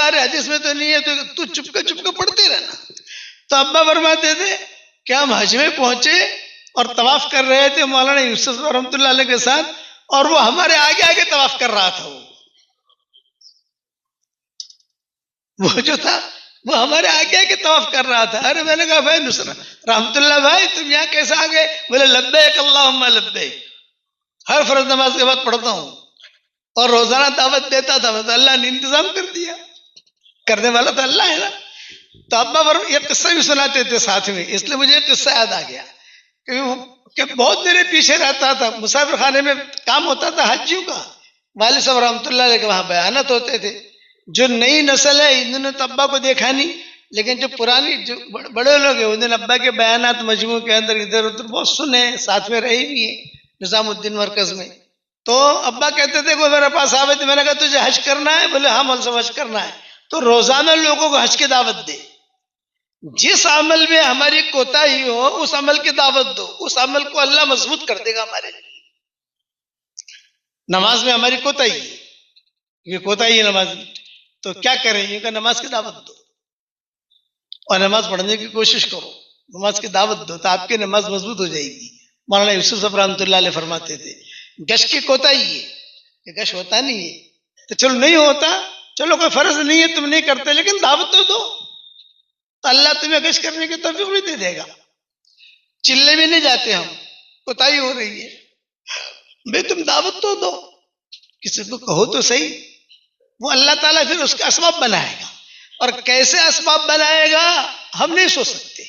ہمارے حدیث میں تو نہیں ہے، تو چپ کے پڑھتے رہنا۔ تو ابا فرماتے تھے کہ ہم حج میں پہنچے اور طواف کر رہے تھے مولانا یوسف رحمۃ اللہ علیہ کے ساتھ، اور وہ ہمارے آگے آگے طواف کر رہا تھا، وہ جو تھا وہ ہمارے آگے آگے طواف کر رہا تھا۔ ارے میں نے کہا بھائی نصرت رحمۃ اللہ بھائی تم یہاں کیسے آ گئے؟ بولے لبیک اللہم لبیک، ہر فرض نماز کے بعد پڑھتا ہوں اور روزانہ دعوت دیتا تھا، تو اللہ نے انتظام کر دیا، کرنے والا تو اللہ ہے نا۔ تو ابا یہ قصہ بھی سناتے تھے ساتھ میں، اس لیے مجھے یہ قصہ یاد آ گیا کہ بہت میرے پیچھے رہتا تھا، مسافر خانے میں کام ہوتا تھا حجیوں کا، والد صاحب رحمۃ اللہ علیہ کے وہاں بیانات ہوتے تھے۔ جو نئی نسل ہے انہوں نے تو ابا کو دیکھا نہیں، لیکن جو پرانی جو بڑے لوگ ہیں انہوں نے ابا کے بیانات مجموع کے اندر ادھر ادھر بہت سنے، ساتھ میں رہے بھی ہیں نظام الدین مرکز میں۔ تو ابا کہتے تھے کوئی میرے پاس آوے تو میں نے کہا تجھے حج کرنا ہے؟ بولے ہاں مول صاحب حج کرنا ہے۔ تو روزانہ لوگوں کو حج کی دعوت دے، جس عمل میں ہماری کوتاہی ہو اس عمل کی دعوت دو، اس عمل کو اللہ مضبوط کر دے گا ہمارے لیے۔ نماز میں ہماری کوتاہی ہے، یہ کوتاہی ہے نماز میں، تو کیا کریں؟ یہ کہ نماز کی دعوت دو اور نماز پڑھنے کی کوشش کرو، نماز کی دعوت دو تو آپ کی نماز مضبوط ہو جائے گی۔ مولانا یوسف صاحب رحمۃ اللہ علیہ فرماتے تھے گشت کی کوتاہی ہے کہ گشت ہوتا نہیں ہے، تو چلو نہیں ہوتا، چلو کوئی فرض نہیں ہے تم نہیں کرتے، لیکن دعوت تو دو، تو اللہ تمہیں گشت کرنے کی توفیق بھی دے دے گا۔ چلے بھی نہیں جاتے ہم، کوتاہی ہو رہی ہے بھئی تم دعوت تو دو، کسی کو کہو تو صحیح، وہ اللہ تعالیٰ پھر اس کا اسباب بنائے گا، اور کیسے اسباب بنائے گا ہم نہیں سوچ سکتے۔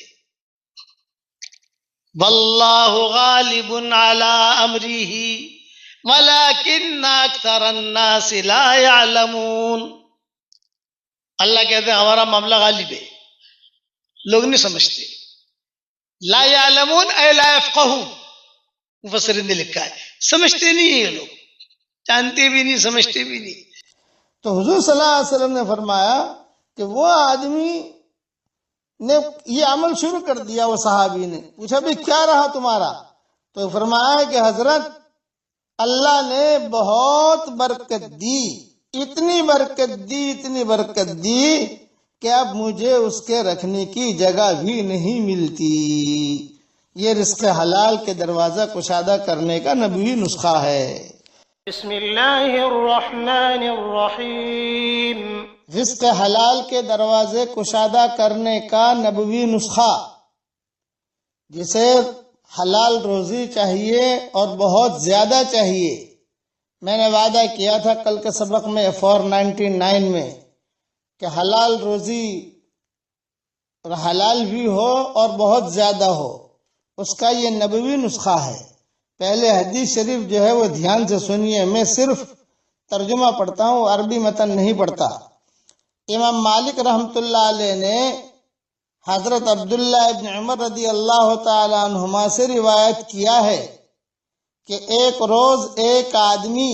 واللہ غالب علی امرہ ولکن اکثر الناس لا یعلمون۔ اللہ کہتے ہیں ہمارا معاملہ غالب ہے، لوگ نہیں سمجھتے۔ لا یعلمون اے لا یفقہون، مفسرین نے لکھا ہے سمجھتے نہیں یہ لوگ، جانتے بھی نہیں سمجھتے بھی نہیں۔ تو حضور صلی اللہ علیہ وسلم نے فرمایا کہ وہ آدمی نے یہ عمل شروع کر دیا، وہ صحابی نے پوچھا بھی کیا رہا تمہارا؟ تو فرمایا کہ حضرت اللہ نے بہت برکت دی، اتنی برکت دی کہ اب مجھے اس کے رکھنے کی جگہ بھی نہیں ملتی۔ یہ رزق حلال کے دروازہ کشادہ کرنے کا نبوی نسخہ ہے۔ بسم اللہ الرحمن الرحیم۔ رزق حلال کے دروازے کشادہ کرنے کا نبوی نسخہ، جسے حلال روزی چاہیے اور بہت زیادہ چاہیے۔ میں نے وعدہ کیا تھا کل کے سبق میں 499 میں کہ حلال روزی اور حلال بھی ہو اور بہت زیادہ ہو، اس کا یہ نبوی نسخہ ہے۔ پہلے حدیث شریف جو ہے وہ دھیان سے سنیے، میں صرف ترجمہ پڑھتا ہوں، عربی متن نہیں پڑھتا۔ امام مالک رحمۃ اللہ علیہ نے حضرت عبداللہ ابن عمر رضی اللہ تعالی عنہما سے روایت کیا ہے کہ ایک روز ایک آدمی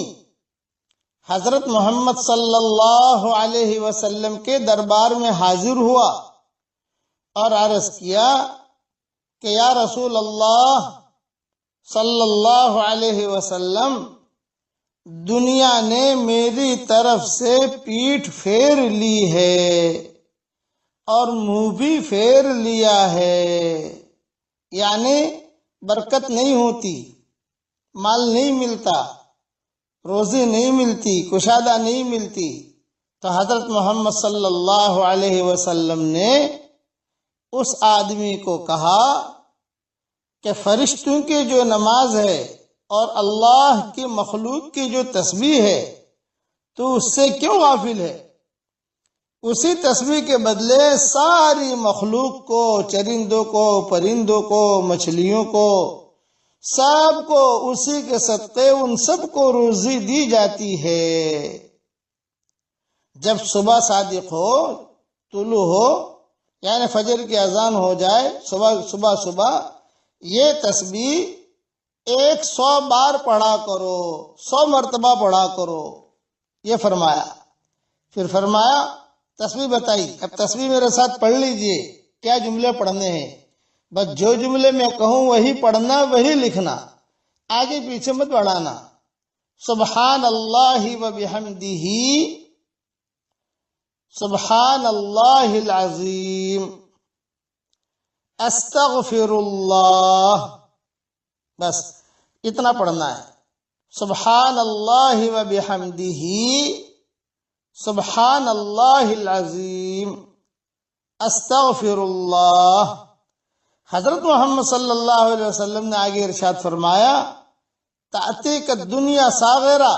حضرت محمد صلی اللہ علیہ وسلم کے دربار میں حاضر ہوا اور عرض کیا کہ یا رسول اللہ صلی اللہ علیہ وسلم، دنیا نے میری طرف سے پیٹھ پھیر لی ہے اور منہ بھی پھیر لیا ہے، یعنی برکت نہیں ہوتی، مال نہیں ملتا، روزی نہیں ملتی، کشادہ نہیں ملتی۔ تو حضرت محمد صلی اللہ علیہ وسلم نے اس آدمی کو کہا کہ فرشتوں کی جو نماز ہے اور اللہ کی مخلوق کی جو تسبیح ہے تو اس سے کیوں غافل ہے؟ اسی تسبیح کے بدلے ساری مخلوق کو، چرندوں کو، پرندوں کو، مچھلیوں کو، سب کو اسی کے صدقے ان سب کو روزی دی جاتی ہے۔ جب صبح صادق ہو، طلوع ہو، یعنی فجر کی اذان ہو جائے، صبح یہ تسبیح 100 بار پڑھا کرو، 100 مرتبہ پڑھا کرو، یہ فرمایا۔ پھر فرمایا تسبیح بتائی، اب تسبیح میرے ساتھ پڑھ لیجئے، کیا جملے پڑھنے ہیں، بس جو جملے میں کہوں وہی پڑھنا، وہی لکھنا، آگے پیچھے مت بڑھانا۔ سبحان اللہ و بحمدہ سبحان اللہ العظیم، استغفر اللہ، بس اتنا پڑھنا ہے۔ سبحان اللہ و بحمدہ، سبحان اللہ العظیم، استغفر اللہ۔ حضرت محمد صلی اللہ علیہ وسلم نے آگے ارشاد فرمایا، تأتیک الدنیا صاغرہ،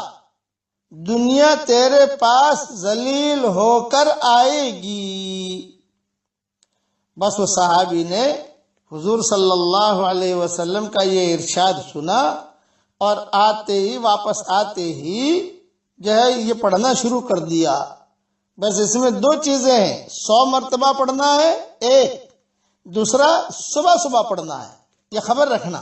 دنیا تیرے پاس ذلیل ہو کر آئے گی۔ بس وہ صحابی نے حضور صلی اللہ علیہ وسلم کا یہ ارشاد سنا اور واپس آتے ہی جو ہے یہ پڑھنا شروع کر دیا۔ بس اس میں دو چیزیں ہیں، 100 مرتبہ پڑھنا ہے ایک، دوسرا صبح صبح پڑھنا ہے۔ یہ خبر رکھنا،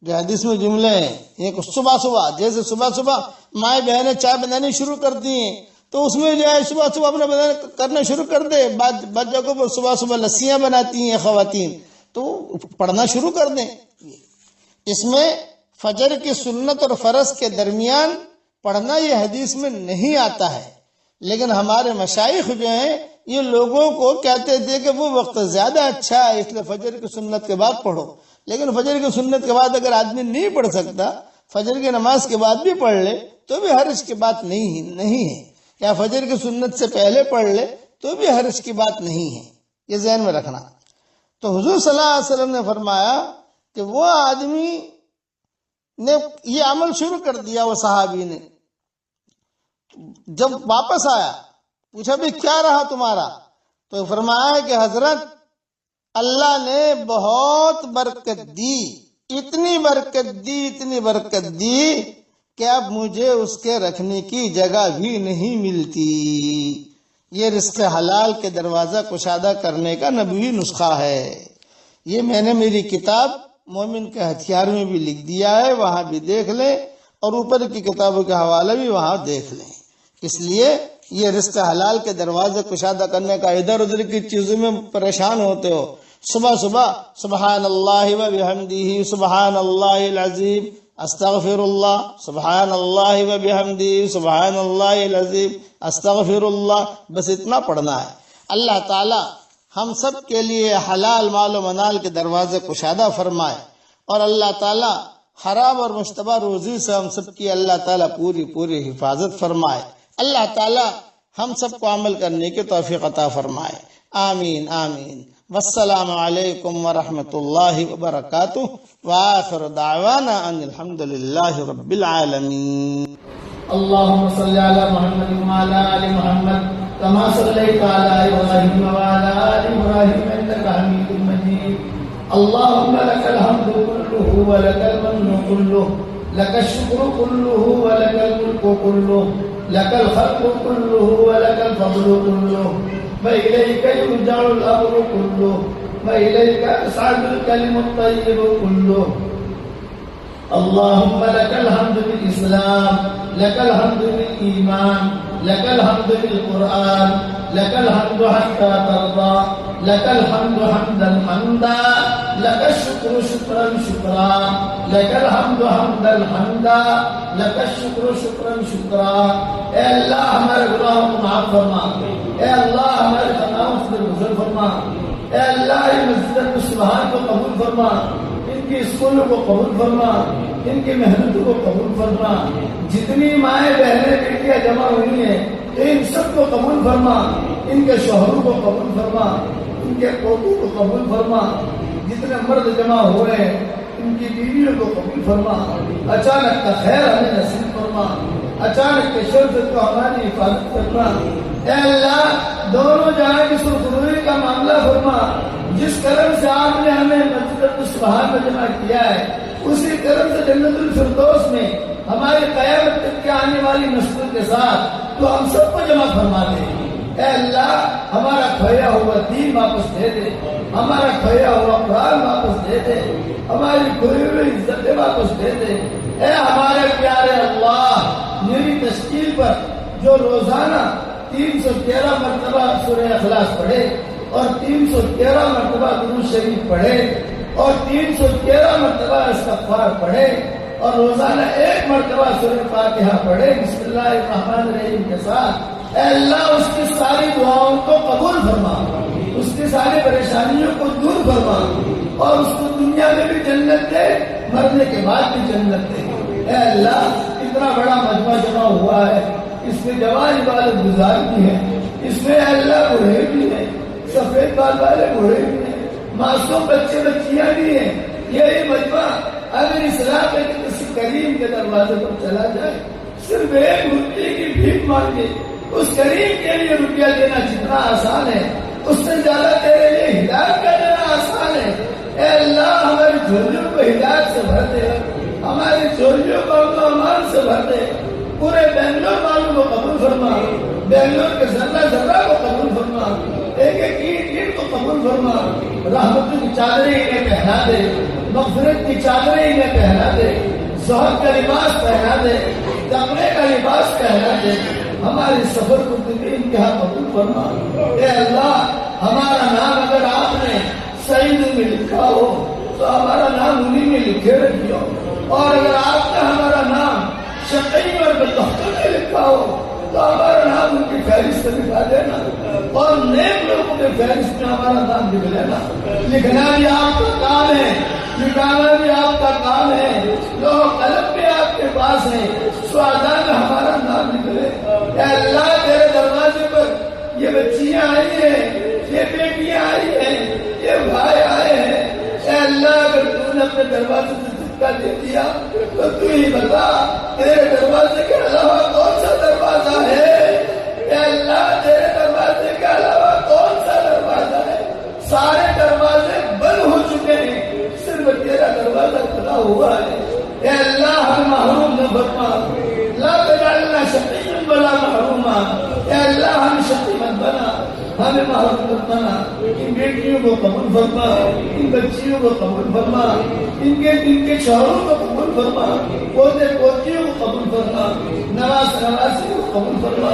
جو حدیث میں جملے ہیں، ایک صبح صبح، جیسے صبح صبح مائیں بہنیں چائے بنانی شروع کرتی ہیں تو اس میں جو ہے صبح صبح اپنا کرنا شروع کر دے۔ بعض جگہوں پر صبح صبح لسیاں بناتی ہیں خواتین، تو پڑھنا شروع کر دیں۔ اس میں فجر کی سنت اور فرض کے درمیان پڑھنا یہ حدیث میں نہیں آتا ہے، لیکن ہمارے مشائخ جو ہیں یہ لوگوں کو کہتے تھے کہ وہ وقت زیادہ اچھا ہے، اس لیے فجر کی سنت کے بعد پڑھو۔ لیکن فجر کی سنت کے بعد اگر آدمی نہیں پڑھ سکتا، فجر کی نماز کے بعد بھی پڑھ لے تو بھی حرج کی بات نہیں ہے، یا فجر کی سنت سے پہلے پڑھ لے تو بھی حرج کی بات نہیں ہے، یہ ذہن میں رکھنا۔ تو حضور صلی اللہ علیہ وسلم نے فرمایا کہ وہ آدمی نے یہ عمل شروع کر دیا، وہ صحابی نے جب واپس آیا پوچھا بھی کیا رہا تمہارا، تو فرمایا کہ حضرت اللہ نے بہت برکت دی، اتنی برکت دی کہ اب مجھے اس کے رکھنے کی جگہ بھی نہیں ملتی۔ یہ رزق حلال کے دروازہ کشادہ کرنے کا نبوی نسخہ ہے۔ یہ میں نے میری کتاب مومن کے ہتھیار میں بھی لکھ دیا ہے، وہاں بھی دیکھ لیں، اور اوپر کی کتابوں کے حوالے بھی وہاں دیکھ لیں۔ اس لیے یہ رزق حلال کے دروازے کشادہ کرنے کا ادھر ادھر کی چیزوں میں پریشان ہوتے ہو، صبح صبح سبحان اللہ و بحمدہ، سبحان اللہ العظیم، استغفر اللہ، سبحان اللہ و بحمدہ، سبحان اللہ العظیم، استغفر اللہ، بس اتنا پڑھنا ہے۔ اللہ تعالی ہم سب کے لیے حلال مال و منال کے دروازے کشادہ فرمائے، اور اللہ تعالی حرام اور مشتبہ روزی سے ہم سب کی اللہ تعالی پوری حفاظت فرمائے۔ اللہ تعالی ہم سب کو عمل کرنے کی توفیق عطا فرمائے، آمین آمین۔ والسلام علیکم ورحمۃ اللہ وبرکاتہ، وآخر دعوانا ان الحمد للہ رب العالمین۔ اللهم صل على محمد وعلى آل محمد كما صليت على إبراهيم وعلى آل إبراهيم إنك حميد مجيد. اللهم لك الحمد كله ولك المن كله، لك الشكر كله ولك الملك كله، لك الخلق كله ولك الفضل كله، وإليك يرجع الأمر كله، وإليك يصعد الكلم الطيب كله. اللهم لك الحمد بالإسلام، لك الحمد بالإيمان، لك الحمد بالقرآن، لك الحمد حتى ترضى، لك الحمد حمدا حمدا، لك الشكر شكرا شكرا، لك الحمد حمدا حمدا، لك الشكر شكرا شكرا۔ اے اللہ ہمارے گناہوں کو معاف فرما، اے اللہ ہمارے خطاؤں سے درگزر فرما، اے اللہ یہ مسجد سبحان کو قبول فرما، ان کی اسکولوں کو قبول فرما، ان کی محنتوں کو قبول فرما، جتنی مائیں بہنیں بیٹیاں جمع ہوئی ہیں ان سب کو قبول فرما، ان کے شوہروں کو قبول فرما، ان کے پوتوں کو قبول فرما، جتنے مرد جمع ہوئے ہیں ان کی بیویوں کو قبول فرما، اچانک کا خیر ہمیں نصیب فرما، اچانک کے شر سے تو ہماری حفاظت کرنا۔ اے اللہ دونوں جہاں کی سرخروئی کا معاملہ فرما، جس کرم سے آپ نے ہمیں مسجد سبحان میں جمع کیا ہے اسی کرم سے جنت الفردوس میں ہماری قیامت تک کے آنے والی نسلوں کے ساتھ تو ہم سب کو جمع فرما دے۔ اے اللہ ہمارا کھویا ہوا دین واپس دے دے، ہمارا کھویا ہوا قرآن واپس دے دے، ہماری کھوئی ہوئی عزتیں واپس دے دے۔ اے ہمارے پیارے اللہ، میری تشکیل پر جو روزانہ 313 مرتبہ سورہ اخلاص پڑھے اور 313 مرتبہ درود شریف پڑھے اور 313 مرتبہ استغفار پڑھے اور روزانہ 1 مرتبہ سورہ فاتحہ پڑھے بسم اللہ الرحمن الرحیم کے ساتھ، اے اللہ اس کی ساری دعاؤں ساری پریشانیوں کو دور فرما اور اس کو دنیا میں بھی جنت دے، مرنے کے بعد بھی جنت دے۔ اے اللہ اتنا بڑا مجمع جمع ہوا ہے، اس میں جوان عبادت گزار بھی ہے، اس میں اے اللہ بوڑھے بھی ہیں، سفید بال والے بوڑھے بھی ہیں، معصوم بچے بچیاں بھی ہیں۔ یہ مجمع اگر اسلام میں کسی کریم کے دروازے پر چلا جائے، صرف 1 روپے کی بھیک مانگے، اس کریم کے لیے روپیہ دینا جتنا آسان ہے، اس سے زیادہ تیرے لیے ہدایت کا دینا آسان ہے۔ اے اللہ ہماری جھولیوں کو ہدایت سے بھر دے، ہماری جھولیوں کو امن و امان سے بھر دے، پورے بنگلور والوں کو قبول فرما، بنگلور کے ذرہ ذرہ کو قبول فرما، ایک ایک اینٹ کو قبول فرما، رحمت کی چادریں انہیں پہنا دے، مغفرت کی چادریں انہیں پہنا دے، زہد کا لباس پہنا دے، تقوی کا لباس پہنا دے، ہمارے سفر کو تیری انتہا قبول فرما۔ اے اللہ ہمارا نام اگر آپ نے سعید میں لکھا ہو تو ہمارا نام انہیں میں لکھے رکھیے، اور اگر آپ نے ہمارا نام شقی اور بدبختوں میں لکھا ہو تو ہمارا نام ان کی فہرست میں لکھا دینا، اور نیک لوگوں کے فہرست میں ہمارا نام لکھ لینا۔ لکھنا بھی آپ کا کام ہے، لکھانا بھی آپ کا کام ہے، لوح قلم بھی آپ کے پاس ہے، سعداء میں ہمارا نام نکلے۔ اے اللہ تیرے دروازے پر یہ بچیاں آئی ہیں، یہ بیٹیاں آئی ہیں، یہ بھائی آئے ہیں، اے اللہ اگر تو نے اپنے دروازے سے دھکا دے دیا تو تو ہی بتا تیرے دروازے کے علاوہ کون سا دروازہ ہے؟ اے اللہ تیرے دروازے کے علاوہ کون سا دروازہ ہے؟ سارے دروازے بند ہو چکے ہیں، صرف تیرا دروازہ کھلا ہوا ہے۔ اے اللہ ہم محروم نہ فرما، لا تجعلنا شقیا ولا محروما، اے اللہ ہم شقی مت بنا، ہمیں محروم مت بنا۔ ان بیٹیوں کو قبول فرما، ان بچیوں کو قبول فرما، ان کے شوہروں کو قبول فرما، پوتے پوتیوں کو قبول فرما، نواز نواسی کو قبول فرما۔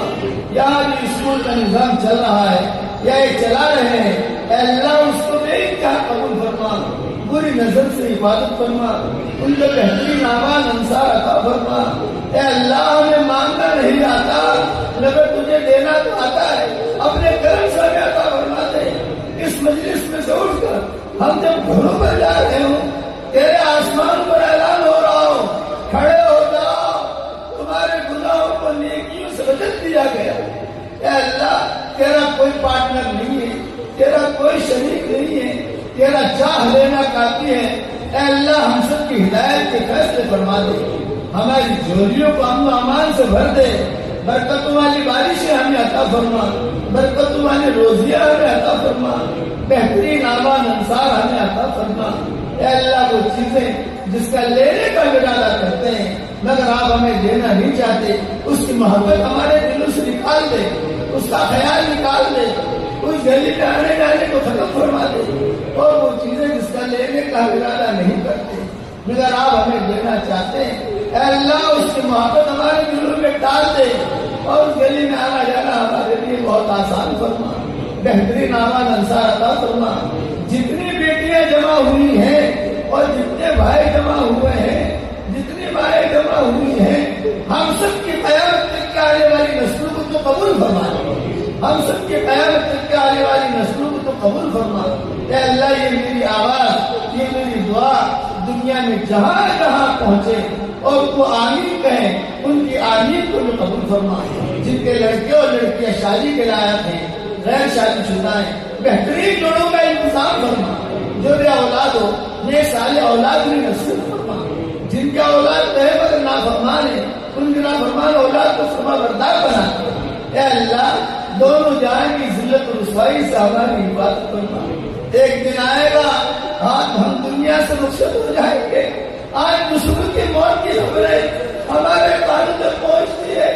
یہاں بھی اسکول کا نظام چل رہا ہے یا یہ چلا رہے ہیں، اے اللہ اس کو بے انتہا قبول فرما، بری نظر سے حفاظت فرما، ان کو بہترین اعمال انصار عطا فرما۔ اے اللہ ہمیں مانگنا نہیں آتا مگر تجھے دینا تو آتا ہے، اپنے کرم سے ہمیں عطا فرما دے۔ اس مجلس میں سے اٹھ کر ہم جب گھروں پر جا رہے ہوں، تیرے آسمان پر اعلان ہو رہا ہو، کھڑے ہو جاؤ، تمہارے گناہوں کو نیکیوں سے بدل دیا گیا۔ اے اللہ تیرا کوئی پارٹنر نہیں ہے، تیرا کوئی شریک نہیں ہے، تیرا چاہ لینا کافی ہے۔ اے اللہ ہم سب کی ہدایت کے فیصلے فرما دے، ہماری جھولیوں کو امن و امان سے بھر دے، برکتوں والی بارشیں ہمیں عطا فرما، برکتوں والی روزیاں ہمیں عطا فرما، بہترین اعمال انصار ہمیں عطا فرما۔ اے اللہ وہ چیزیں جس کا لینے کا ارادہ کرتے ہیں مگر آپ ہمیں دینا نہیں چاہتے، اس کی محبت ہمارے دلوں سے نکال دے، اس کا خیال نکال دے، اس گلی میں آنے جانے کو ختم فرما دے، اور وہ چیزیں جس کا لینے کا ارادہ نہیں کرتے مگر آپ ہمیں دینا چاہتے ہیں، اے اللہ اس کی محبت ہمارے دلوں میں ڈال دے، اور اس گلی میں آنا جانا ہمارے لیے بہت آسان فرما، بہترین اعمال انصار عطا فرما۔ جتنی بیٹیاں جمع ہوئی ہیں اور جتنے بھائی جمع ہوئے ہیں، جتنی بھائی جمع ہوئی ہیں، ہم سب کی قیامت تک کے آنے والی نسلوں کو تو قبول فرما، ہم سب کی قیامت تک کے آنے والی نسلوں کو تو قبول فرما۔ اے اللہ یہ میری آواز، یہ میری دعا دنیا میں جہاں جہاں پہنچے اور وہ آمین کہیں، ان کی آمین کو بھی قبول فرما۔ جن کے لڑکے اور لڑکیاں شادی کے لائق ہیں، غیر شادی شدہ ہیں، بہترین جوڑوں کا انتظام فرما، جو بے اولاد ہو نئے سال اولاد بھی نصیب فرما، جن کا اولاد ہے مگر نافرمان ہے ان کی نافرمان اولاد کو فرما بردار بنا۔ اے اللہ دونوں جہاں کی ذلت و رسوائی سے ہماری حفاظت فرما۔ ایک دن آئے گا ہم دنیا سے رخصت ہو جائیں گے، آج دوسروں کی موت کی خبریں ہمارے کانوں تک پہنچتی ہے،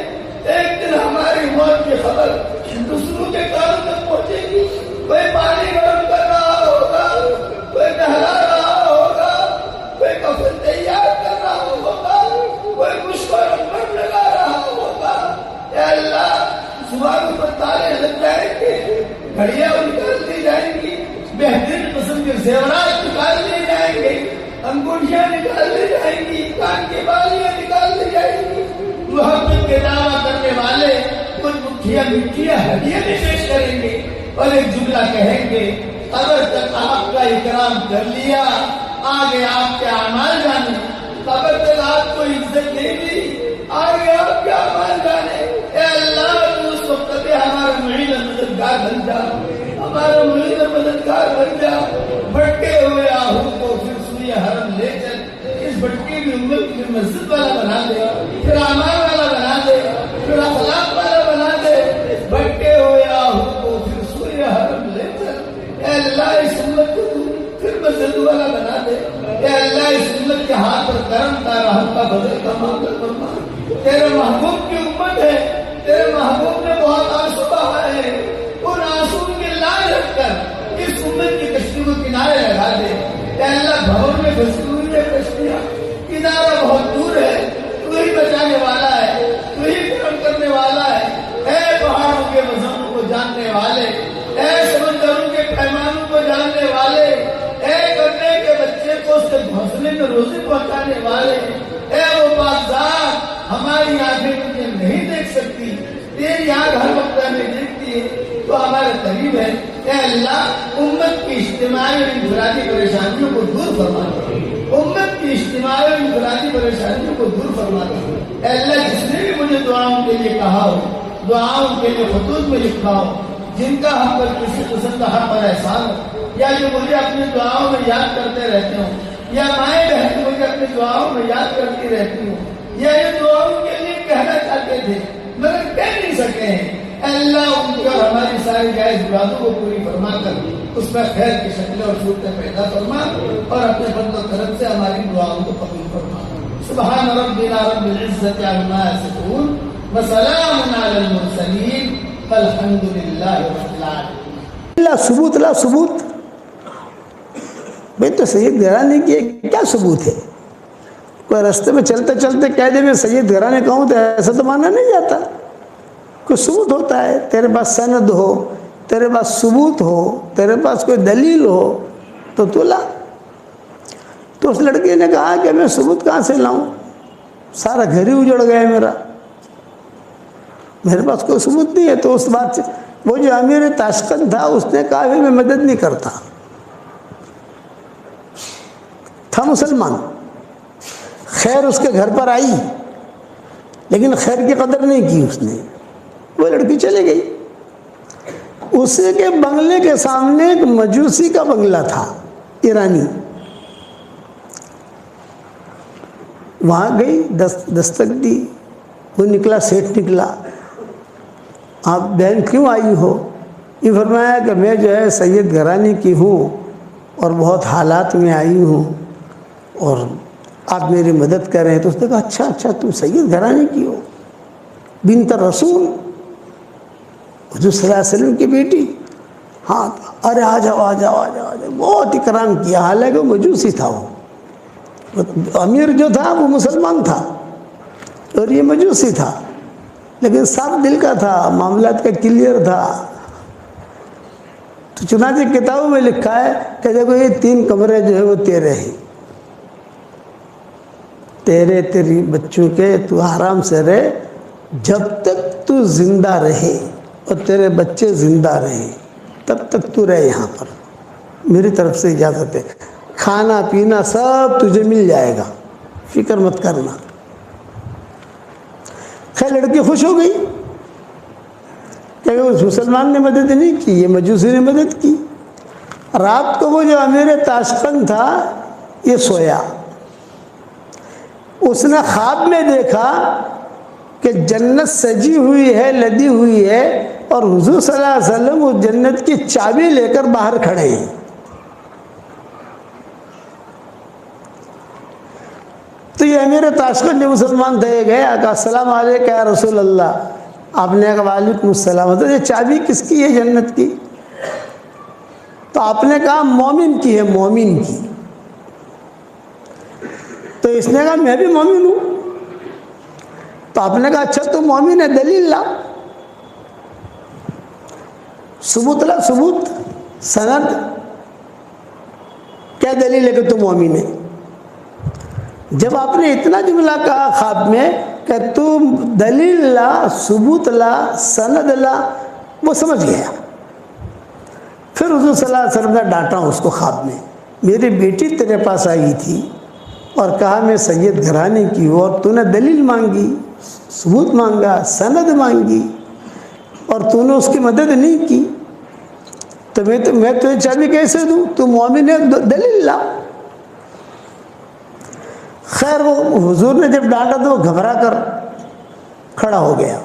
ایک دن ہماری موت کی خبر دوسروں کے کانوں تک پہنچے گی۔ کوئی پانی گرم کر رہا ہوگا، کوئی نہلا رہا ہوگا، کوئی کفن تیار کر رہا ہوگا، کوئی مشکل رنگ لگا رہا ہوگا۔ اے اللہ زبانوں پر تالے لگ جائیں گے، گھڑیاں نکال دی جائیں گی، بہترین قسم کے زیورات نکال دیے جائیں گے، انگوٹھیاں نکال دی جائیں گی، کان کی بالیاں نکال دی جائیں گی۔ محبت کے دعویٰ کرنے والے کچھ مٹھیاں ہڈیاں بھی پیش کریں گے اور ایک جملہ کہیں گے، قبر تک آپ کا اکرام کر لیا، آگے آپ کے اعمال جانے، قبر تک آپ کو عزت دے دی، آگے آپ کے اعمال جانے۔ اے اللہ تو اس وقت ہمارا معین مددگار بن جا، ہمارا معین مددگار بن جا۔ بھٹکے ہوئے آہو کو پھر سوئی حرم لے چل، اس بھٹکی ہوئی امت کی مسجد والا بنا دے، پھر اعمال والا بنا دے، پھر اخلاق والا بنا دے۔ بھٹکے ہوئے آہو کو پھر سوئی حرم لے چل، اے اللہ اس امت کو پھر مسجد والا بنا دے۔ اے اللہ اس امت کے ہاتھ پر کرم کا رحم کا بدل کا معاملہ فرما۔ تیرے محبوب کی امت ہے، تیرے محبوب نے بہت آنسو بہائے ہیں، ان آنسو کی لاج رکھ کر اس امت کی کشتی کو کنارے لگا دے۔ اے اللہ بھور میں پھنسی ہوئی ہے کشتیاں، کنارہ بہت دور ہے، تو ہی بچانے والا ہے، تو ہی کرم کرنے والا ہے۔ اے پہاڑوں کے وزنوں کو جاننے والے، اے سمندروں کے پیمانوں کو جاننے والے، اے کرنے کے بچے کو اس کے گھونسلے میں روزی پہنچانے والے، اے وہ پاکزاد ہماری آنکھیں تجھے نہیں دیکھ سکتی، تیری آنکھ ہر وقت ہمیں دیکھتی ہے، تو ہمارے قریب ہے۔ اے اللہ امت کی اجتماعی اور انفرادی پریشانیوں کو دور فرما دے، امت کی اجتماعی اور انفرادی پریشانیوں کو دور فرما دے۔ اے اللہ جس نے بھی مجھے دعاؤں کے لیے کہا ہو، دعاؤں کے لیے خطوط میں لکھا ہو، جن کا ہم پر کسی قسم کا حق پر احسان ہو، یا جو مجھے اپنی دعاؤں میں یاد کرتے رہتے ہوں، یا مائیں بہن مجھے اپنی دعاؤں میں یاد کرتی رہتی ہوں، یا یہ دعاؤں کے لیے کہنا چاہتے تھے مگر کہہ نہیں سکے ہیں، اللہ ان کی اور ہماری ساری جائز مرادوں کو پوری فرما کر اس میں خیر کی شکلیں اور صورتیں پیدا فرما، اور اپنے فضل و کرم سے ہماری دعاؤں کو قبول فرما۔ سبحان ربنا رب العزت عما یصفون وسلام علی المرسلین والحمد للہ رب العالمین۔ لا ثبوت بھائی تو سید گھرانے کی کیا ثبوت ہے؟ کوئی رستے میں چلتے چلتے کہہ دے میں سید گھرانے کہوں تو ایسا تو مانا نہیں جاتا، کوئی ثبوت ہوتا ہے، تیرے پاس سند ہو، تیرے پاس ثبوت ہو، تیرے پاس کوئی دلیل ہو تو لا۔ تو اس لڑکی نے کہا کہ میں ثبوت کہاں سے لاؤں، سارا گھر ہی اجڑ گیا میرا، میرے پاس کوئی ثبوت نہیں ہے۔ تو اس بات سے وہ جو امیر تاشقند تھا اس نے کہا کہ میں مدد نہیں کرتا، تھا مسلمان، خیر اس کے گھر پر آئی لیکن خیر کی قدر نہیں کی اس نے، وہ لڑکی چلے گئی۔ اسے کے بنگلے کے سامنے ایک مجوسی کا بنگلہ تھا ایرانی، وہاں گئی، دستک دی، وہ نکلا، سیٹھ نکلا، آپ بہن کیوں آئی ہو؟ یہ فرمایا کہ میں جو ہے سید گھرانے کی ہوں اور بہت حالات میں آئی ہوں اور آپ میری مدد کریں۔ تو اس نے کہا اچھا تم سید گھرانے کی ہو، بنت رسول حضور صلی اللہ علیہ وسلم کی بیٹی؟ ہاں، ارے آ جاؤ، بہت اکرام کیا، حالانکہ وہ مجوسی تھا، وہ امیر جو تھا وہ مسلمان تھا اور یہ مجوسی تھا، لیکن صاف دل کا تھا، معاملات کا کلیئر تھا۔ تو چنانچہ کتابوں میں لکھا ہے کہ دیکھو یہ 3 کمرے جو ہے وہ تیرے ہیں، تیری بچوں کے، تو آرام سے رہے جب تک تو زندہ رہے اور تیرے بچے زندہ رہے، تب تک تو رہے یہاں پر، میری طرف سے اجازت ہے، کھانا پینا سب تجھے مل جائے گا، فکر مت کرنا۔ خیر لڑکی خوش ہو گئی کہ اس مسلمان نے مدد نہیں کی، یہ مجوسی نے مدد کی۔ رات کو وہ جو امیر تاشقند تھا یہ سویا، اس نے خواب میں دیکھا کہ جنت سجی ہوئی ہے، لدی ہوئی ہے، اور حضور صلی اللہ علیہ وسلم اس جنت کی چابی لے کر باہر کھڑے ہیں۔ تو یہ امیر تاشقند جو مسلمان تھے گئے، کہا السلام علیکم یا رسول اللہ، آپ نے کہا وعلیکم السلام، تو یہ چابی کس کی ہے جنت کی؟ تو آپ نے کہا مومن کی ہے، مومن کی۔ تو اس نے کہا میں بھی مومن ہوں۔ تو آپ نے کہا اچھا تو مومن ہے، دلیل لا، ثبوت لا، ثبوت، سند، کیا دلیل ہے کہ تو مومن ہے؟ جب آپ نے اتنا جملہ کہا خواب میں کہ تم دلیل لا، ثبوت لا، سند لا، وہ سمجھ گیا۔ پھر حضور صلی اللہ علیہ وسلم نے ڈانٹا اس کو خواب میں، میری بیٹی تیرے پاس آئی تھی اور کہا میں سید گھرانے کی ہوں، اور تو نے دلیل مانگی، ثبوت مانگا، سند مانگی، اور تو نے اس کی مدد نہیں کی، تو میں تجھے چابی کیسے دوں؟ تو مومن ہے، دلیل لا۔ خیر وہ حضور نے جب ڈانٹا تو وہ گھبرا کر کھڑا ہو گیا،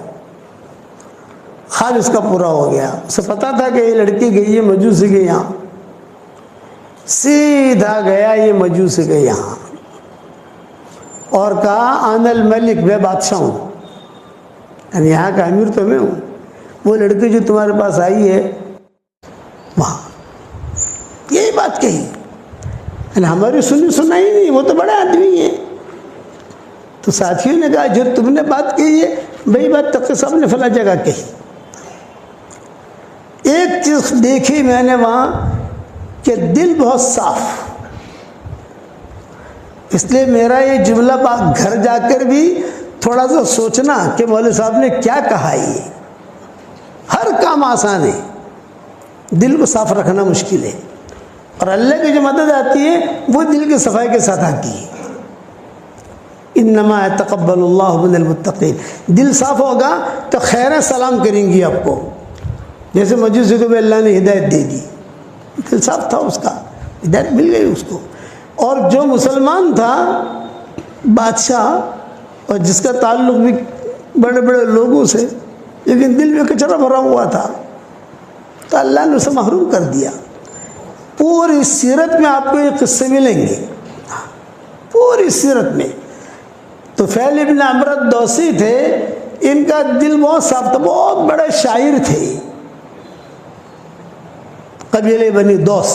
خواب اس کا پورا ہو گیا۔ اسے پتا تھا کہ یہ لڑکی گئی ہے مجوسی کے یہاں، سیدھا گیا یہ مجوسی کے یہاں اور کہا آنا الملک، میں بادشاہ ہوں، یعنی یہاں کا امیر تو میں ہوں، وہ لڑکی جو تمہارے پاس آئی ہے وہاں، یہی بات کہی، یعنی ہماری سنا ہی نہیں، وہ تو بڑے آدمی ہیں۔ تو ساتھیوں نے کہا جو تم نے بات کہی ہے وہی بات تقی صاحب نے فلاں جگہ کہی۔ ایک چیز دیکھی میں نے وہاں کہ دل بہت صاف، اس لیے میرا یہ جملہ گھر جا کر بھی تھوڑا سا سوچنا کہ مولوی صاحب نے کیا کہا۔ یہ ہر کام آسان ہے، دل کو صاف رکھنا مشکل ہے، اور اللہ کی جو مدد آتی ہے وہ دل کی صفائی کے ساتھ آتی ہے۔ انما یتقبل اللہ من المتقین، دل صاف ہوگا تو خیر سلام کریں گی آپ کو، جیسے مجوسی کو بھی اللہ نے ہدایت دے دی، دل صاف تھا اس کا، ہدایت مل گئی اس کو۔ اور جو مسلمان تھا بادشاہ، اور جس کا تعلق بھی بڑے بڑے لوگوں سے، لیکن دل میں کچرا بھرا ہوا تھا، تو اللہ نے اسے محروم کر دیا۔ پوری سیرت میں آپ کو یہ قصے ملیں گے، پوری سیرت میں۔ طفیل ابن عمرو الدوسی تھے، ان کا دل بہت صاف تھا، بہت بڑے شاعر تھے، قبیلے بنی دوس،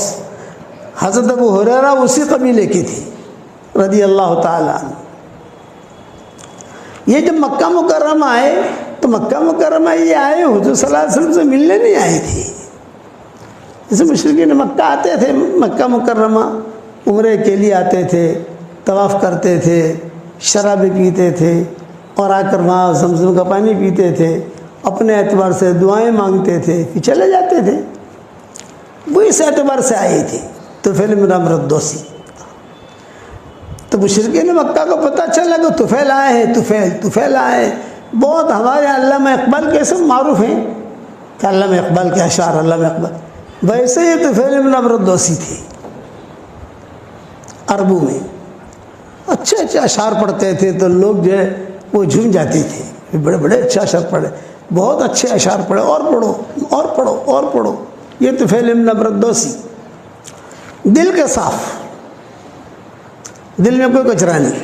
حضرت ابو ہریرہ اسی قبیلے کے تھے رضی اللہ تعالی عنہ۔ یہ جب مکہ مکرمہ آئے تو مکہ مکرمہ یہ آئے حضور صلی اللہ علیہ وسلم سے ملنے نہیں آئے تھے، جیسے مشرکین مکہ آتے تھے مکہ مکرمہ عمرے کے لیے آتے تھے، طواف کرتے تھے، شرابیں پیتے تھے، اور آ کر وہاں زمزم کا پانی پیتے تھے، اپنے اعتبار سے دعائیں مانگتے تھے، پھر چلے جاتے تھے۔ وہ اس اعتبار سے آئے تھے طفیل بن عمرو الدوسی۔ تو مشرکین مکہ کو پتہ چلا کہ طفیل آئے ہیں، طفیل آئے ہیں، بہت ہمارے علامہ اقبال کیسے معروف ہیں کہ علامہ اقبال کے اشعار، علامہ اقبال، ویسے ہی طفیل بن عمرو الدوسی تھے، عربوں میں اچھے اچھے اشعار پڑھتے تھے، تو لوگ جو ہے وہ جھوم جاتے تھے، بڑے بڑے اچھے اشعار پڑھے، بہت اچھے اشعار پڑھے، اور پڑھو اور پڑھو اور پڑھو۔ یہ طفیل بن عمرو الدوسی، دل کے صاف، دل میں کوئی کچرا نہیں۔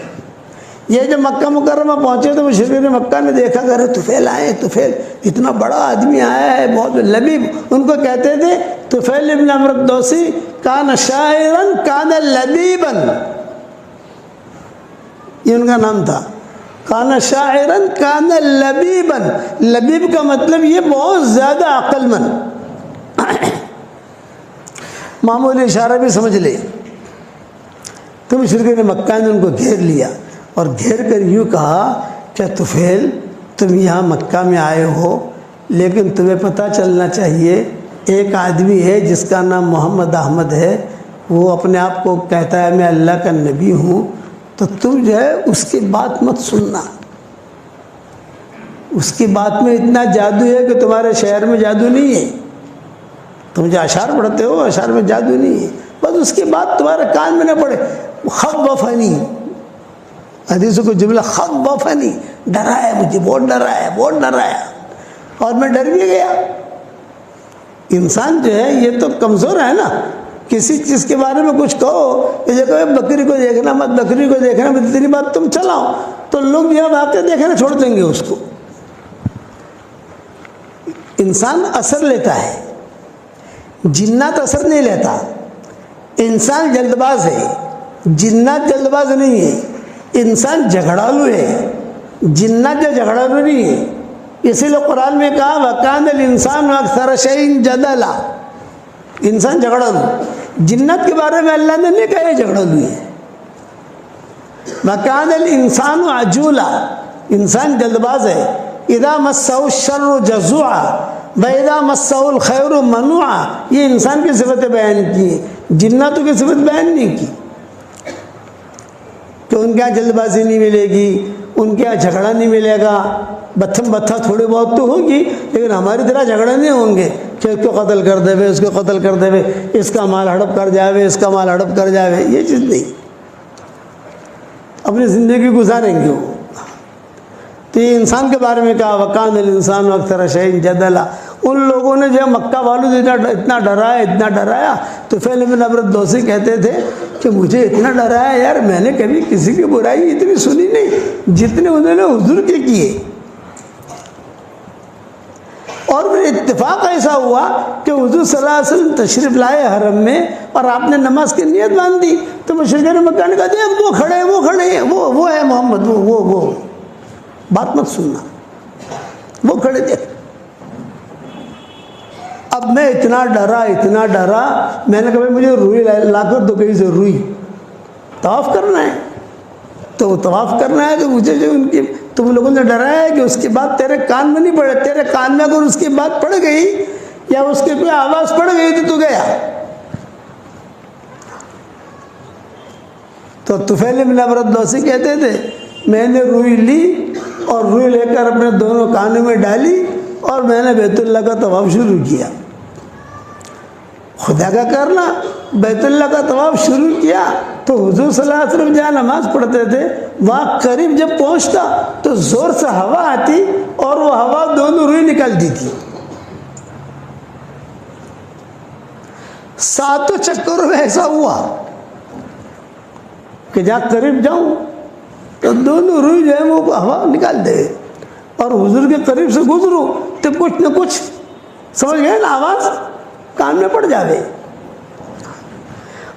یہ جب مکہ مکرمہ پہنچے تو مشرکین مکہ نے دیکھا کہ طفیل آئے، طفیل اتنا بڑا آدمی آیا ہے، بہت لبیب، ان کو کہتے تھے طفیل بن عمرو الدوسی کان شاعرا کان لبیبا، یہ ان کا نام تھا، کان شاعرا کان لبیبا۔ لبیب کا مطلب یہ بہت زیادہ عقل مند، معمولی اشارہ بھی سمجھ لے۔ تو مشرکین مکہ نے ان کو گھیر لیا اور گھیر کر یوں کہا کہ طفیل تم یہاں مکہ میں آئے ہو، لیکن تمہیں پتہ چلنا چاہیے ایک آدمی ہے جس کا نام محمد احمد ہے، وہ اپنے آپ کو کہتا ہے میں اللہ کا نبی ہوں، تو تم جو ہے اس کی بات مت سننا، اس کی بات میں اتنا جادو ہے کہ تمہارے شہر میں جادو نہیں ہے، تم جو اشعار پڑھتے ہو اشعار میں جادو نہیں ہے، بس اس کی بات تمہارے کان میں نہ پڑے۔ خوفنی، حدیثوں کو جملہ خوفنی، ڈرایا مجھے، بہت ڈرایا بہت ڈرایا، اور میں ڈر بھی گیا۔ انسان جو ہے یہ تو کمزور ہے نا، کسی چیز کے بارے میں کچھ کہو، یہ کہو بکری کو دیکھنا مت، بکری کو دیکھنا مت، اتنی بات تم چلاؤ تو لوگ یہ واقعہ دیکھنا چھوڑ دیں گے اس کو۔ انسان اثر لیتا ہے، جنات اثر نہیں لیتا۔ انسان جلد باز ہے، جنات جلد باز نہیں ہے۔ انسان جھگڑالو ہے، جنات جو جھگڑالو نہیں ہے۔ اسی لیے قرآن میں کہا وَكَانَ الْإِنسَانُ أَكْثَرَ شَيْءٍ جَدَلًا، انسان جھگڑالو۔ جنات کے بارے میں اللہ نے نہیں کہا یہ جھگڑالو ہے۔ وَكَانَ الْإِنسَانُ عَجُولًا، انسان جلد باز ہے۔ اِذَا مَسَّهُ الشَّرُّ جَزُوعًا، وَإِذَا مَسَّهُ الْخَيْرُ مَنُوعًا، یہ انسان کی صفت بیان کی ہے، جناتوں کی صفت بیان نہیں کی کہ ان کے یہاں جلد بازی نہیں ملے گی، ان کے یہاں جھگڑا نہیں ملے گا، بتھم بتھا تھوڑی بہت تو ہوگی، لیکن ہماری طرح جھگڑے نہیں ہوں گے کہ اس کو قتل کر دے، اس کو قتل کر دے، اس کا مال ہڑپ کر جاوے، اس کا مال ہڑپ کر جاوے، یہ چیز نہیں، اپنی زندگی گزاریں گے وہ۔ تو یہ انسان کے بارے میں کہا وَكَانَ الْإِنسَانُ أَكْثَرَ شَيْءٍ جَدَلًا، ان لوگوں نے جو مکہ والوں سے اتنا ڈرایا تو فیل بن عبرت دوسی کہتے تھے کہ مجھے اتنا ڈرایا یار، میں نے کبھی کسی کی برائی اتنی سنی نہیں جتنے انہوں نے حضور کے کیے۔ اور پھر اتفاق ایسا ہوا کہ حضور صلی اللہ علیہ وسلم تشریف لائے حرم میں اور آپ نے نماز کی نیت باندھ دی تو مشرکین مکہ نے کہا دیکھ وہ کھڑے ہیں، وہ ہے محمد، وہ بات مت سننا، وہ کھڑے دیکھ۔ اب میں اتنا ڈرا، میں نے کہا مجھے روئی لا کر دو، کہیں سے روئی، طواف کرنا ہے، تو طواف کرنا ہے تو مجھے جو ان کی تم لوگوں نے ڈرایا ہے کہ اس کے بعد تیرے کان میں نہیں پڑے، تیرے کان میں اگر اس کی بات پڑ گئی یا اس کی کوئی آواز پڑ گئی تو گیا۔ تو طفیل بن عبرت دوسی کہتے تھے میں نے روئی لی اور روئی لے کر اپنے دونوں کانوں میں ڈالی اور میں نے بیت اللہ کا طواف شروع کیا، خدا کا کرنا، بیت اللہ کا طواف شروع کیا تو حضور صلی اللہ علیہ وسلم جہاں نماز پڑھتے تھے وہاں قریب جب پہنچتا تو زور سے ہوا آتی اور وہ ہوا دونوں روئی نکالتی تھی۔ 7 چکروں میں ایسا ہوا کہ جہاں قریب جاؤں تو دونوں روئی جو ہے وہ ہوا نکال دے اور حضور کے قریب سے گزروں تو کچھ نہ کچھ سمجھ گئے نا، آواز کان میں پڑ جاوے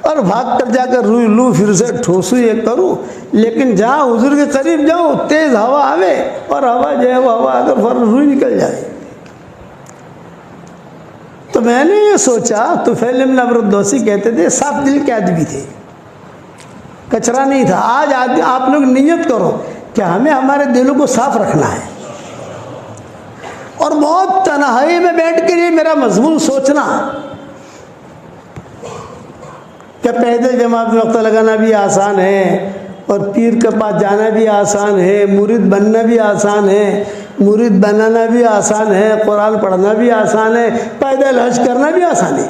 اور بھاگ کر جا کر روئی لوں، پھر سے ٹھوسوں یہ کروں، لیکن جہاں حضور کے قریب جاؤں تیز ہوا آوے اور ہوا جو ہے وہ ہوا آ کر فوراً روئی نکل جائے۔ تو میں نے یہ سوچا، تو طفیل بن عبرت دوسی کہتے تھے صاف دل کے آدمی تھے، کچرا نہیں تھا۔ آج آپ لوگ نیت کرو کہ ہمیں ہمارے دلوں کو صاف رکھنا ہے اور بہت تنہائی میں بیٹھ کر یہ میرا مضمون سوچنا کہ پیدل جماعت میں وقت لگانا بھی آسان ہے اور پیر کے پاس جانا بھی آسان ہے، مرید بننا بھی آسان ہے، مرید بنانا بھی آسان ہے، قرآن پڑھنا بھی آسان ہے، پیدل حج کرنا بھی آسان ہے،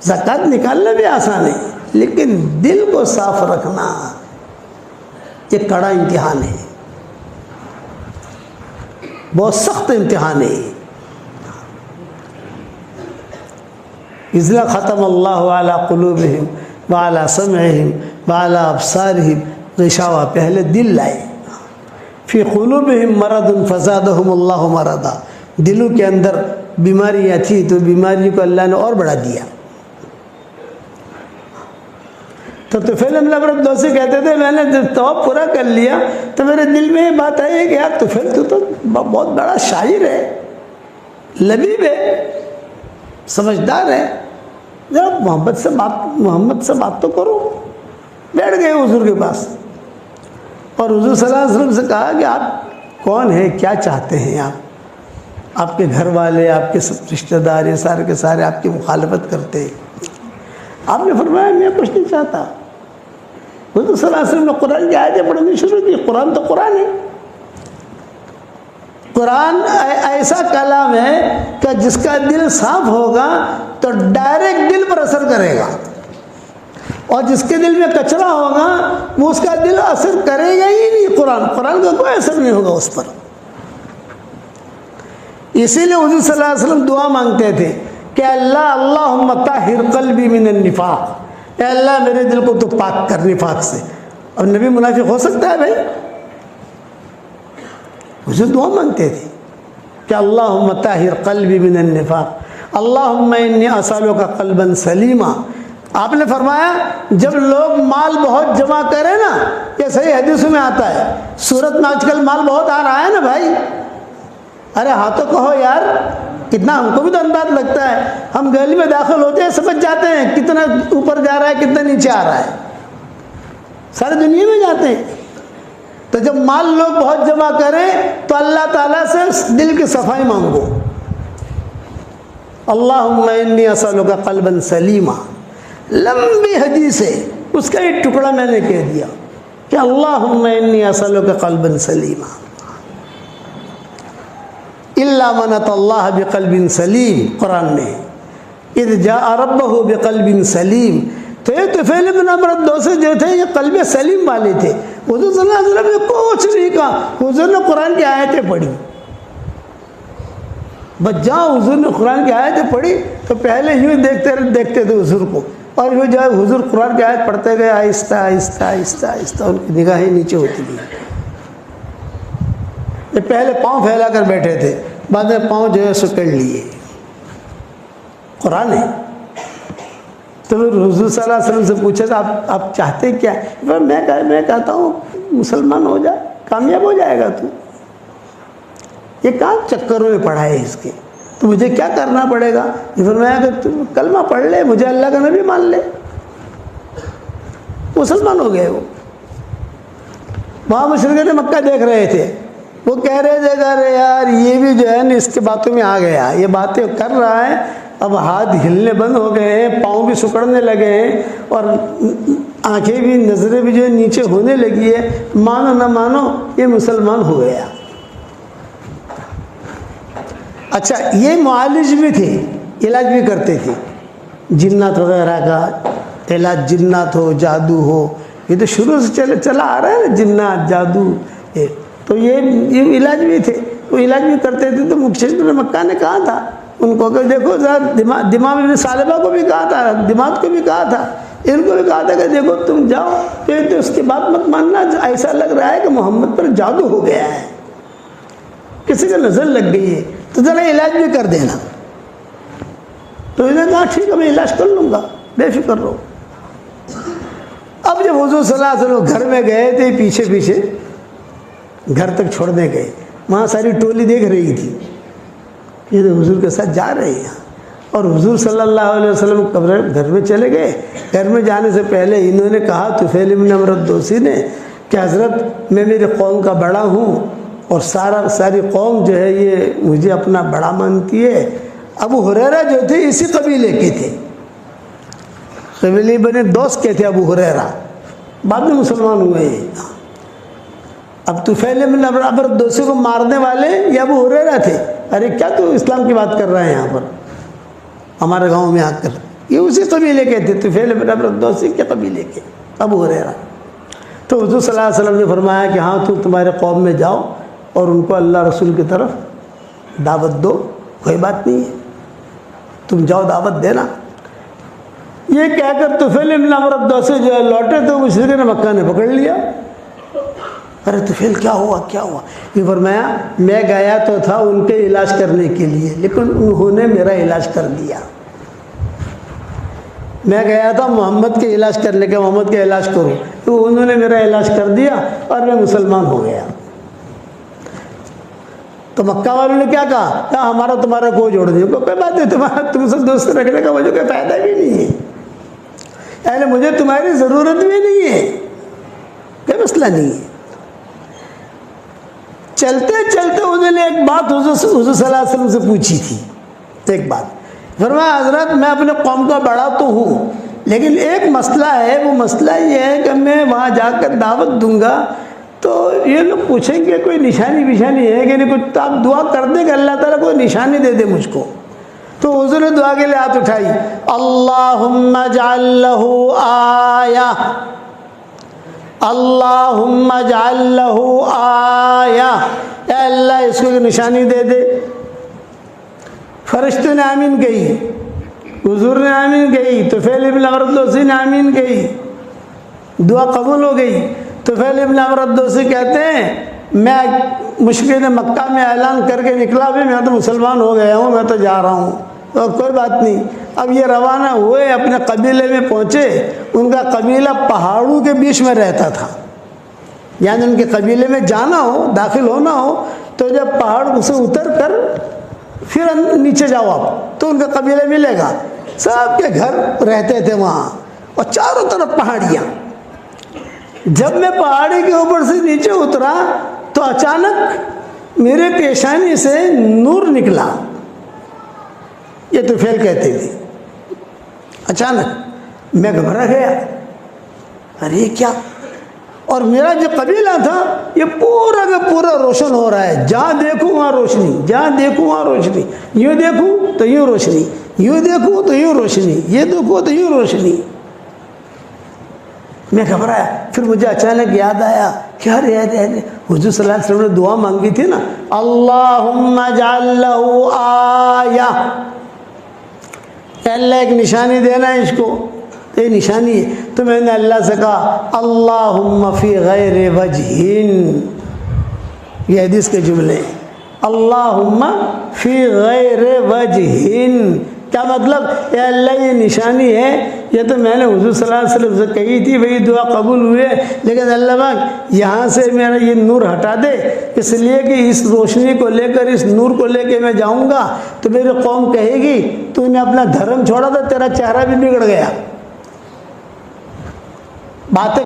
زکوٰۃ نکالنا بھی آسان ہے، لیکن دل کو صاف رکھنا یہ کڑا امتحان ہے، بہت سخت امتحان ہے۔ اذ ختم اللہ علی قلوبہم وعلی سمعہم وعلی ابصارہم غشاوہ، پہلے دل لائے، فی قلوبہم مرض فزادہم اللہ مرضا، دلوں کے اندر بیماریاں تھی تو بیماری کو اللہ نے اور بڑھا دیا۔ تو طفیل بن عبرت دوسی کہتے تھے میں نے جب طواف پورا کر لیا تو میرے دل میں یہ بات آئی کہ یار طفیل تو بہت بڑا شاعر ہے، لبیب ہے، سمجھدار ہے، ذرا محمد سے بات تو کرو۔ بیٹھ گئے حضور کے پاس اور حضور صلی اللہ علیہ وسلم سے کہا کہ آپ کون ہیں، کیا چاہتے ہیں، آپ کے گھر والے، آپ کے سب رشتہ دار یہ سارے کے سارے آپ کی مخالفت کرتے ہیں۔ آپ نے فرمایا میں کچھ نہیں چاہتا۔ حضور صلی اللہ علیہ وسلم نے قرآن کی آیتیں پڑھنی شروع کی۔ قرآن تو قرآن ہے، قرآن ایسا کلام ہے کہ جس کا دل صاف ہوگا تو ڈائریکٹ دل پر اثر کرے گا، اور جس کے دل میں کچرا ہوگا وہ اس کا دل اثر کرے گا ہی نہیں۔ قرآن کا کوئی اثر نہیں ہوگا اس پر۔ اسی لیے حضور صلی اللہ علیہ وسلم دعا مانگتے تھے کہ اللہم طہر قلبی من النفاق، اے اللہ میرے دل کو تو پاک کر نفاق سے۔ اور نبی منافق ہو سکتا ہے بھائی؟ حضور دعا مانگتے تھے کہ اللہم طہر قلبی من النفاق، اللہم انی اسألک قلبا سلیما۔ آپ نے فرمایا جب لوگ مال بہت جمع کریں نا، یہ صحیح حدیثوں میں آتا ہے، صورت میں آج کل مال بہت آ رہا ہے نا بھائی، ارے ہاں تو کہو یار، کتنا ہم کو بھی تو انداز لگتا ہے، ہم گلی میں داخل ہوتے ہیں سمجھ جاتے ہیں کتنا اوپر جا رہا ہے کتنا نیچے آ رہا ہے، ساری دنیا میں جاتے ہیں۔ تو جب مال لوگ بہت جمع کریں تو اللہ تعالیٰ سے دل کی صفائی مانگو اللہم انی اسألک قلبا سلیما، لمبی حدیث ہے، اس کا ایک ٹکڑا میں نے کہہ دیا کہ اللہم انی اسألک قلبا سلیما، الا من اتى اللہ بقلب سلیم، قرآن میں اذ جاء ربہ بقلب سلیم۔ تو یہ طفیل بن عمرو الدوسی جو تھے یہ قلب سلیم والے تھے، حضور صلی اللہ علیہ وسلم نے کچھ نہیں کہا، حضور نے قرآن کی آیتیں پڑھی، بس جہاں حضور نے قرآن کی آیتیں پڑھی تو پہلے یوں دیکھتے تھے حضور کو، اور وہ جو ہے حضور قرآن کی آیت پڑھتے گئے آہستہ آہستہ آہستہ آہستہ، ان کی نگاہیں نیچے ہوتی گئی۔ یہ پہلے پاؤں پھیلا کر بیٹھے تھے، بعد میں پاؤں جو ہے سکڑ لیے، قرآن ہے۔ تو حضور صلی اللہ علیہ وسلم سے پوچھا تھا آپ چاہتے کیا؟ میں کہتا ہوں مسلمان ہو جائے، کامیاب ہو جائے گا تو، یہ کہاں چکروں میں پڑھا ہے اس کے، تو مجھے کیا کرنا پڑے گا؟ یہ فرمایا کہ تم کلمہ پڑھ لے، مجھے اللہ کا نبی مان لے، مسلمان ہو گئے وہ۔ وہاں مشرکین مکہ دیکھ رہے تھے، وہ کہہ رہے تھے کہ ارے یار یہ بھی جو ہے نا اس کے باتوں میں آ گیا، یہ باتیں کر رہا ہے، اب ہاتھ ہلنے بند ہو گئے ہیں، پاؤں بھی سکڑنے لگے ہیں، اور آنکھیں بھی، نظریں بھی جو ہے نیچے ہونے لگی ہے، مانو نہ مانو یہ مسلمان ہو گیا۔ اچھا یہ معالج بھی تھے، علاج بھی کرتے تھے، جنات وغیرہ کا علاج، جنات ہو، جادو ہو، یہ تو شروع سے چلا آ رہا ہے نا، جنات، جادو، تو یہ علاج بھی تھے، وہ علاج بھی کرتے تھے۔ تو مشرکین مکہ نے کہا تھا ان کو کہ دیکھو ذرا دماغ ابن ثعلبہ کو بھی کہا تھا، دماغ کو بھی کہا تھا، ان کو بھی کہا تھا کہ دیکھو تم جاؤ، تو اس کی بات مت ماننا، ایسا لگ رہا ہے کہ محمد پر جادو ہو گیا ہے، کسی کو نظر لگ گئی ہے، تو ذرا علاج بھی کر دینا۔ تو انہوں نے کہا ٹھیک ہے میں علاج کر لوں گا، بے فکر رہو۔ اب جب حضور صلی اللہ علیہ وسلم گھر میں گئے تھے، پیچھے پیچھے گھر تک چھوڑنے گئے، وہاں ساری ٹولی دیکھ رہی تھی، یہ تو حضور کے ساتھ جا رہے ہیں، اور حضور صلی اللہ علیہ وسلم گھر میں چلے گئے۔ گھر میں جانے سے پہلے انہوں نے کہا طفیل بن عمرو الدوسی نے کہ حضرت میں میری قوم کا بڑا ہوں، اور ساری قوم جو ہے یہ مجھے اپنا بڑا مانتی ہے۔ ابو ہریرہ جو تھے اسی قبیلے کے تھے، قبیلے بنے دوست کے تھے ابو ہریرہ، بعد میں مسلمان ہوئے ہیں۔ اب طفیل بن عمرو الدوسی کو مارنے والے یہ ابو ہریرہ تھے۔ ارے کیا تو اسلام کی بات کر رہے ہیں یہاں پر ہمارے گاؤں میں آ کر؟ یہ اسی قبیلے کے تھے، طفیل بن عمرو الدوسی کے قبیلے کے ابو ہریرہ۔ تو حضور صلی اللہ علیہ وسلم نے فرمایا کہ ہاں تمہارے قوم میں جاؤ اور ان کو اللہ رسول کی طرف دعوت دو، کوئی بات نہیں ہے، تم جاؤ دعوت دینا۔ یہ کہہ کر طفیل بن عمرو الدوسی جو ہے لوٹے تو مشرکین مکہ نے پکڑ لیا۔ ارے طفیل کیا ہوا کیا ہوا؟ یہ فرمایا میں گیا تو تھا ان کے علاج کرنے کے لیے، لیکن انہوں نے میرا علاج کر دیا۔ میں گیا تھا محمد کے علاج کرنے کے، محمد کا علاج کروں، تو انہوں نے میرا علاج کر دیا اور میں مسلمان ہو گیا۔ تو مکہ والوں نے کیا کہا؟ کہا ہمارا تمہارا کوئی جوڑ نہیں، کوئی بات نہیں، تم سے دوست رکھنے کا مجھے کوئی فائدہ بھی نہیں ہے، یعنی مجھے تمہاری ضرورت بھی نہیں ہے، کوئی مسئلہ نہیں ہے۔ چلتے چلتے انہوں نے ایک بات حضور صلی اللہ علیہ وسلم سے پوچھی تھی، ایک بات، فرمایا حضرت میں اپنے قوم کا بڑا تو ہوں، لیکن ایک مسئلہ ہے، وہ مسئلہ یہ ہے کہ میں وہاں جا کر دعوت دوں گا تو یہ لوگ پوچھیں گے کوئی نشانی بشانی ہے کہ نہیں، کچھ تو آپ دعا کر دیں کہ اللہ تعالیٰ کوئی نشانی دے دے مجھ کو۔ تو حضور نے دعا کے لیے ہاتھ اٹھائی، اللہم اجعل لہ آیہ، اللہم اجعل لہ آیہ، اے اللہ اس کو نشانی دے دے۔ فرشتوں نے آمین کہی، حضور نے آمین کہی، طفیل بن عمرو الدوسی نے آمین کہی، دعا قبول ہو گئی۔ طفیل بن عمرو الدوسی کہتے ہیں میں مشرکین مکہ میں اعلان کر کے نکلا، بھی میں تو مسلمان ہو گیا ہوں، میں تو جا رہا ہوں، اور کوئی بات نہیں۔ اب یہ روانہ ہوئے، اپنے قبیلے میں پہنچے، ان کا قبیلہ پہاڑوں کے بیچ میں رہتا تھا، یعنی ان کے قبیلے میں جانا ہو، داخل ہونا ہو تو جب پہاڑ سے اتر کر پھر نیچے جاؤ آپ تو ان کا قبیلہ ملے گا، سب کے گھر رہتے تھے وہاں، اور چاروں طرف پہاڑیاں۔ جب میں پہاڑی کے اوپر سے نیچے اترا تو اچانک میرے پیشانی سے نور نکلا، یہ تو فعل کہتے تھے. اچانک میں گھبرا گیا، ارے یہ کیا؟ اور میرا جو قبیلہ تھا یہ پورا کا پورا روشن ہو رہا ہے، جہاں دیکھوں وہاں روشنی، جہاں دیکھوں وہاں روشنی، یوں دیکھوں تو یوں روشنی، یوں دیکھوں تو یوں روشنی، یہ دیکھوں تو یوں روشنی. میں گھبرایا. پھر مجھے اچانک یاد آیا کہ ارے حضور صلی اللہ علیہ وسلم نے دعا مانگی تھی نا، اللہم اجعل لہ آیہ، کہ اللہ ایک نشانی دینا ہے اس کو، یہ نشانی ہے. تو میں نے اللہ سے کہا اللہم فی غیر وجہن، یہ حدیث کے جملے ہیں، اللہم فی غیر وجہن. کیا مطلب؟ اے اللہ یہ نشانی ہے، یہ تو میں نے حضور صلی اللہ علیہ وسلم سے کہی تھی، وہی دعا قبول ہوئے، لیکن اللہ پاک یہاں سے میرا یہ نور ہٹا دے، اس لیے کہ اس روشنی کو لے کر، اس نور کو لے کے میں جاؤں گا تو میری قوم کہے گی تو نے اپنا دھرم چھوڑا تھا، تیرا چہرہ بھی بگڑ گیا. باتیں